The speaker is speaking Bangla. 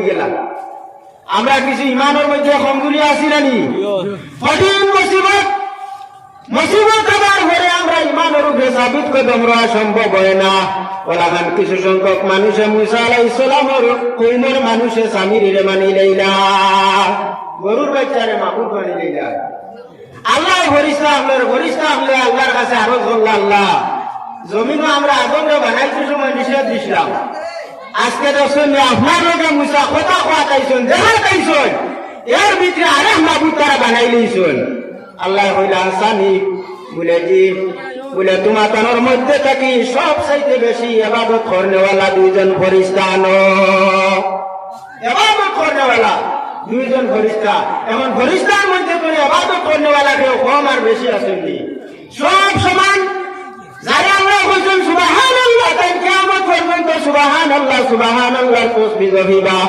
গেলাম। আমরা কিছু ইমানের মধ্যে কমজোরি আছি নানি, কঠিন মুসিবত আবার ঘরে আমরা ইমানের উপরে সাবিত কদম রওয়া সম্ভব হয় না। ওলাখান কিছু সংখ্যক মানুষে মুসা আলাইহিস সালামের কওমের মানুষে সামিরিরে মানি লইলা, গরুর বাচ্চারে মাবুদ মানি লইলা। আল্লাহ ফরিস্তা হলে আল্লাহর কাছে আরো করল, আল্লাহ জমিনও আমরা আগুনরে বানাইতে সময় নিষেধ দিছিলাম, আজকে দেখছেন আপনার লোকে মুসা কথা খাওয়াইছেন, দেখা পাইছেন এর ভিতরে আরেক মাবুদ তারা বানাই লইছেন। আল্লাহ হইলা সানি বলে জি, বলে তোমার তানোর মধ্যে থাকি সব চাইতে বেশি ইবাদত করনেওয়ালা দুইজন ফরিস্তা আনো, ইবাদত করনেওয়ালা দুইজন ফরিস্তা। এমন ফরিস্তার মধ্যে করে ইবাদত করনেওয়ালা কেউ কম আর বেশি আসেননি, সব সমান। যারা আল্লাহ বলছেন সুবহানাল্লাহ, তাই কিয়ামত পর্যন্ত সুবহানাল্লাহ সুবহানাল্লাহ তাসবিহ হইবা।